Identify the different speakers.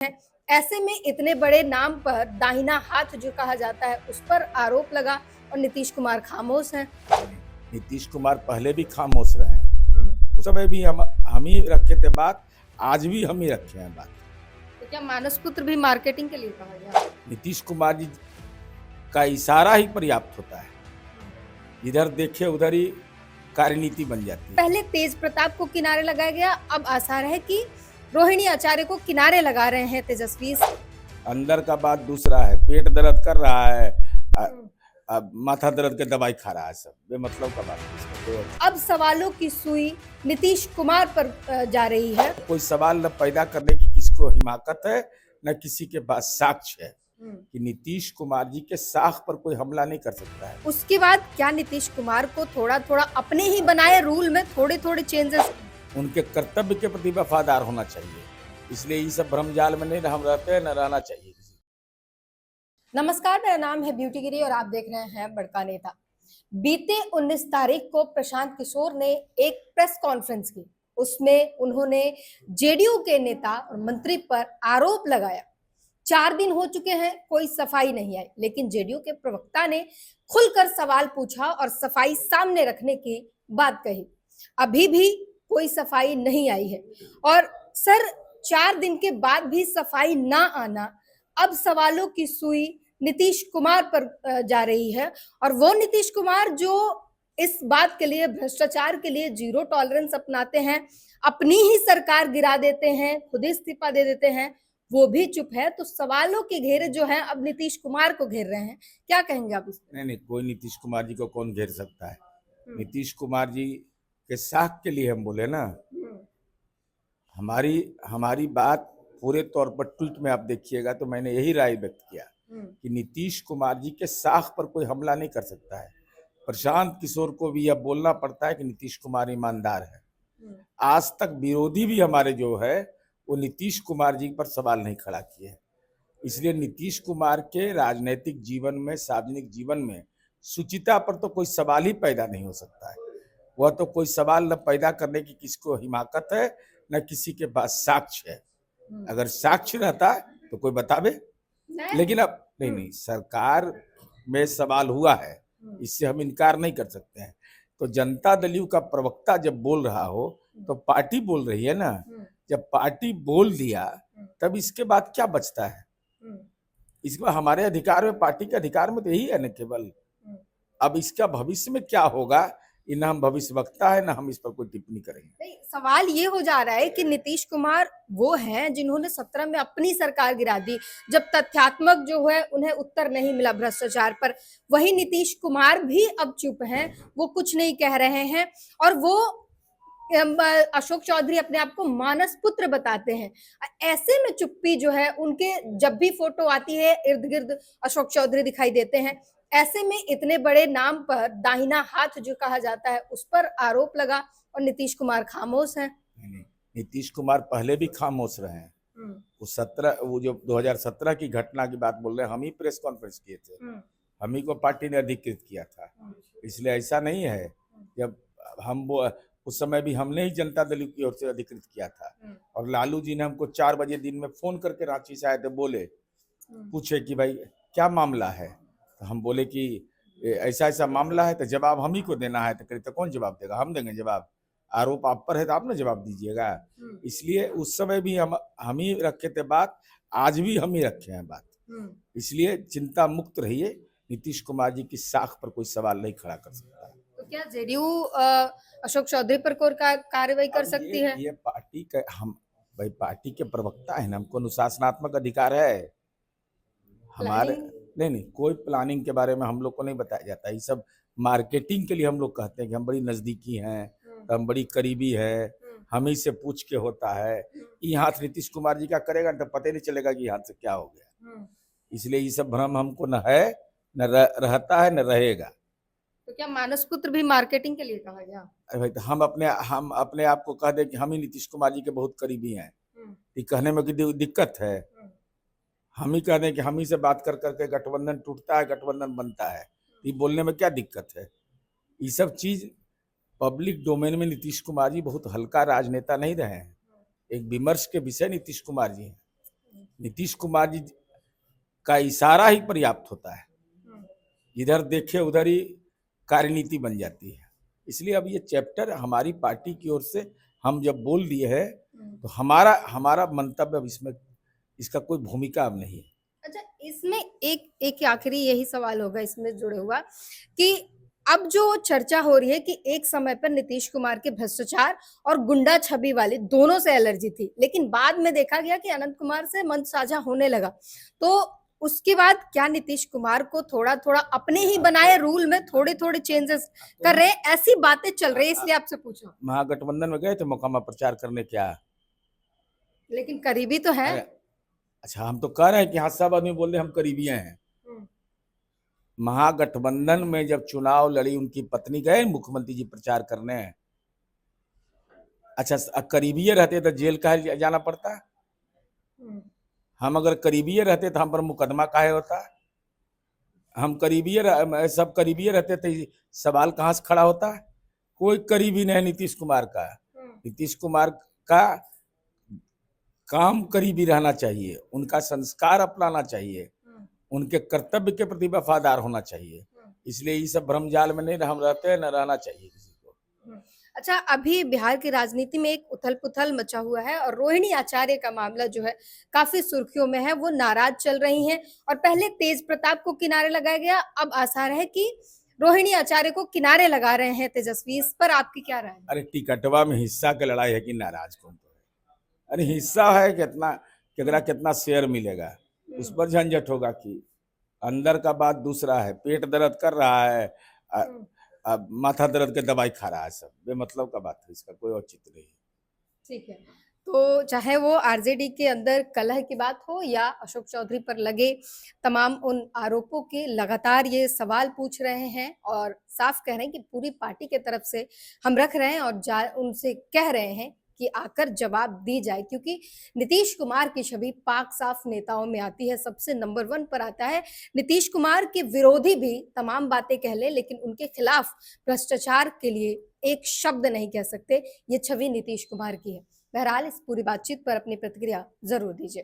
Speaker 1: है। ऐसे में इतने बड़े नाम पर दाहिना हाथ जो कहा जाता है उस पर आरोप लगा और नीतीश कुमार खामोश हैं।
Speaker 2: नीतीश कुमार पहले भी खामोश रहे हैं, उस समय भी हम ही रखे थे बात, आज भी हम ही रखे हैं बात।
Speaker 1: तो क्या मानस पुत्र भी मार्केटिंग के लिए कहा गया?
Speaker 2: नीतीश कुमार जी का इशारा ही पर्याप्त होता है, इधर देखे उधर ही कार्यनीति बन जाती है।
Speaker 1: पहले तेज प्रताप को किनारे लगाया गया, अब आसार है कि रोहिणी आचार्य को किनारे लगा रहे हैं तेजस्वी।
Speaker 2: अंदर का बात दूसरा है, पेट दर्द कर रहा है, अब माथा दर्द के दवाई खा रहा है, सब बेमतलब का बात है।
Speaker 1: अब सवालों की सुई नीतीश कुमार पर जा रही है।
Speaker 2: कोई सवाल न पैदा करने की किसको हिमाकत है, न किसी के पास साक्ष्य है कि नीतीश कुमार जी के साख पर कोई हमला नहीं कर सकता है।
Speaker 1: उसके बाद क्या नीतीश कुमार को थोड़ा थोड़ा अपने ही बनाए रूल में थोड़े थोड़े चेंजेस?
Speaker 2: उनके कर्तव्य के प्रति वफादार होना चाहिए, इसलिए ये सब भ्रमजाल में नहीं हम रहते हैं, न रहना चाहिए।
Speaker 1: नमस्कार, मेरा नाम है ब्यूटी गिरी और आप देख रहे हैं बड़का नेता। बीते 19 तारीख को प्रशांत किशोर ने एक प्रेस कॉन्फ्रेंस की। उसमें उन्होंने जेडीयू के नेता और मंत्री पर आरोप लगाया। 4 दिन हो चुके हैं, कोई सफाई नहीं आई, लेकिन जेडीयू के प्रवक्ता ने खुलकर सवाल पूछा और सफाई सामने रखने की बात कही। अभी भी कोई सफाई नहीं आई है और सर 4 दिन के बाद भी सफाई ना आना, अब सवालों की सुई नीतीश कुमार पर जा रही है। और वो नीतीश कुमार जो इस बात के लिए, भ्रष्टाचार के लिए जीरो टॉलरेंस अपनाते हैं, अपनी ही सरकार गिरा देते हैं, खुद ही इस्तीफा दे देते हैं, वो भी चुप है। तो सवालों के घेरे जो हैं अब नीतीश कुमार को घेर रहे हैं। क्या कहेंगे आप इस?
Speaker 2: नहीं, कोई नीतीश कुमार जी को कौन घेर सकता है। नीतीश कुमार जी के साख के लिए हम बोले ना, हमारी बात पूरे तौर पर ट्वीट में आप देखिएगा तो मैंने यही राय व्यक्त किया कि नीतीश कुमार जी के साख पर कोई हमला नहीं कर सकता है। प्रशांत किशोर को भी यह बोलना पड़ता है कि नीतीश कुमार ईमानदार है। आज तक विरोधी भी हमारे जो है वो नीतीश कुमार जी पर सवाल नहीं खड़ा किए हैं। इसलिए नीतीश कुमार के राजनीतिक जीवन में, सार्वजनिक जीवन में शुचिता पर तो कोई सवाल ही पैदा नहीं हो सकता है। वह तो कोई सवाल न पैदा करने की किसको हिमाकत है, न किसी के पास साक्ष्य है। अगर साक्ष्य रहता है तो कोई बतावे, लेकिन अब नहीं, सरकार में सवाल हुआ है, इससे हम इनकार नहीं कर सकते हैं। तो जनता दल यू का प्रवक्ता जब बोल रहा हो तो पार्टी बोल रही है ना। जब पार्टी बोल दिया तब इसके बाद क्या बचता है? इसके बाद हमारे अधिकार में, पार्टी के अधिकार में तो यही है न केवल। अब इसका भविष्य में क्या होगा, न हम भविष्य वक्ता है, न हम इस पर कोई टिप्पणी करेंगे।
Speaker 1: नहीं, सवाल ये हो जा रहा है कि नीतीश कुमार वो हैं जिन्होंने 17 में अपनी सरकार गिरा दी, जब तथ्यात्मक जो है उन्हें उत्तर नहीं मिला भ्रष्टाचार पर। वही नीतीश कुमार भी अब चुप हैं, वो कुछ नहीं कह रहे हैं और वो अशोक चौधरी अपने आप को मानस पुत्र बताते हैं। ऐसे में चुप्पी जो है उनके, जब भी फोटो आती है इर्द गिर्द अशोक चौधरी दिखाई देते हैं। ऐसे में इतने बड़े नाम पर दाहिना हाथ जो कहा जाता है उस पर आरोप लगा और नीतीश कुमार खामोश हैं।
Speaker 2: नीतीश कुमार पहले भी खामोश रहे हैं। वो जो 2017 की घटना की बात बोल रहे हैं, हम ही प्रेस कॉन्फ्रेंस किए थे, हम ही को पार्टी ने अधिकृत किया था। इसलिए ऐसा नहीं है, जब हम वो उस समय भी हमने ही जनता दल की ओर से अधिकृत किया था। और लालू जी ने हमको 4 बजे दिन में फोन करके रांची से आए थे, बोले, पूछे कि भाई क्या मामला है। तो हम बोले कि ऐसा ऐसा मामला है, तो जवाब हम ही को देना है। तो कहे तो कौन जवाब देगा, हम देंगे जवाब। आरोप आप पर है तो आप ना जवाब दीजिएगा। इसलिए उस समय भी हम ही रखे थे बात, आज भी हम ही रखे हैं बात। इसलिए चिंता मुक्त रहिए, नीतीश कुमार जी की साख पर कोई सवाल नहीं खड़ा कर सकता है।
Speaker 1: तो क्या जेडीयू अशोक चौधरी पर कोई कार्रवाई कर सकती है?
Speaker 2: ये पार्टी का, हम भाई पार्टी के प्रवक्ता है ना, हमको अनुशासनात्मक अधिकार है हमारे। नहीं, कोई प्लानिंग के बारे में हम लोग को नहीं बताया जाता। ये सब मार्केटिंग के लिए हम लोग कहते हैं कि हम बड़ी नजदीकी हैं, तो हम बड़ी करीबी है, हम ही से पूछ के होता है। ये हाथ नीतीश कुमार जी का करेगा तो पता ही नहीं चलेगा कि हाथ से क्या हो गया। इसलिए ये सब भ्रम हमको न है, न रहता है, न रहेगा।
Speaker 1: तो क्या मानस पुत्र भी मार्केटिंग के लिए कहा गया?
Speaker 2: अरे भाई, तो हम अपने आप को कह दे कि हम ही नीतीश कुमार जी के बहुत करीबी हैं, ये कहने में कोई दिक्कत है? हम ही कह दें कि हम ही से बात कर करके गठबंधन टूटता है, गठबंधन बनता है, ये बोलने में क्या दिक्कत है? ये सब चीज पब्लिक डोमेन में नीतीश कुमार जी बहुत हल्का राजनेता नहीं रहे हैं। एक विमर्श के विषय नीतीश कुमार जी हैं। नीतीश कुमार जी का इशारा ही पर्याप्त होता है, इधर देखे उधर ही कार्यनीति बन जाती है। इसलिए अब ये चैप्टर हमारी पार्टी की ओर से हम जब बोल दिए हैं तो हमारा मंतव्य अब इसमें इसका कोई भूमिका अब नहीं है।
Speaker 1: अच्छा, इसमें एक आखिरी यही सवाल होगा इसमें जुड़े हुआ कि अब जो चर्चा हो रही है कि एक समय पर नीतीश कुमार के भ्रष्टाचार और गुंडा छवि वाले दोनों से एलर्जी थी, लेकिन बाद में देखा गया कि अनंत कुमार से मंच साझा होने लगा, तो उसके बाद क्या नीतीश कुमार को थोड़ा थोड़ा अपने ही बनाए रूल में थोड़े थोड़े चेंजेस कर रहे हैं, ऐसी बातें चल रही है, इसलिए आपसे पूछा।
Speaker 2: महागठबंधन में गए थे मोकामा प्रचार करने, क्या
Speaker 1: लेकिन करीबी तो है।
Speaker 2: अच्छा, हम तो कह रहे हैं कि हाँ सब आदमी बोल रहे हम करीबियां हैं। महागठबंधन में जब चुनाव लड़ी उनकी पत्नी गए मुख्यमंत्री जी प्रचार करने। अच्छा, करीबिये रहते तो जेल काहे जाना पड़ता? हम अगर करीबिये रहते तो हम पर मुकदमा काहे होता? हम सब करीबिये रहते तो सवाल कहाँ से खड़ा होता? कोई करीबी नहीं नीतीश कुमार का। नीतीश कुमार का काम करीबी रहना चाहिए, उनका संस्कार अपनाना चाहिए, उनके कर्तव्य के प्रति वफादार होना चाहिए। इसलिए ये सब भ्रमजाल में नहीं हम रहते हैं, न रहना चाहिए किसी को।
Speaker 1: अच्छा, अभी बिहार की राजनीति में एक उथल-पुथल मचा हुआ है और रोहिणी आचार्य का मामला जो है काफी सुर्खियों में है, वो नाराज चल रही हैं और पहले तेज प्रताप को किनारे लगाया गया, अब आसार है कि रोहिणी आचार्य को किनारे लगा रहे हैं तेजस्वी। इस पर आपकी क्या राय है?
Speaker 2: अरे टिकटवा में हिस्सा की लड़ाई है कि नाराज कौन तो है? अरे हिस्सा है कितना शेयर मिलेगा, उस पर झंझट होगा कि अंदर का बात दूसरा है। पेट दर्द कर रहा है, अब माथा दर्द के दवाई खा रहा है, सब बेमतलब का बात है, इसका कोई औचित्य नहीं।
Speaker 1: ठीक है, तो चाहे वो आरजेडी के अंदर कलह की बात हो या अशोक चौधरी पर लगे तमाम उन आरोपों के लगातार ये सवाल पूछ रहे हैं और साफ कह रहे हैं कि पूरी पार्टी के तरफ से हम रख रहे हैं और उनसे कह रहे हैं कि आकर जवाब दी जाए, क्योंकि नीतीश कुमार की छवि पाक साफ नेताओं में आती है, सबसे नंबर 1 पर आता है। नीतीश कुमार के विरोधी भी तमाम बातें कह ले, लेकिन उनके खिलाफ भ्रष्टाचार के लिए एक शब्द नहीं कह सकते। ये छवि नीतीश कुमार की है। बहरहाल इस पूरी बातचीत पर अपनी प्रतिक्रिया जरूर दीजिए।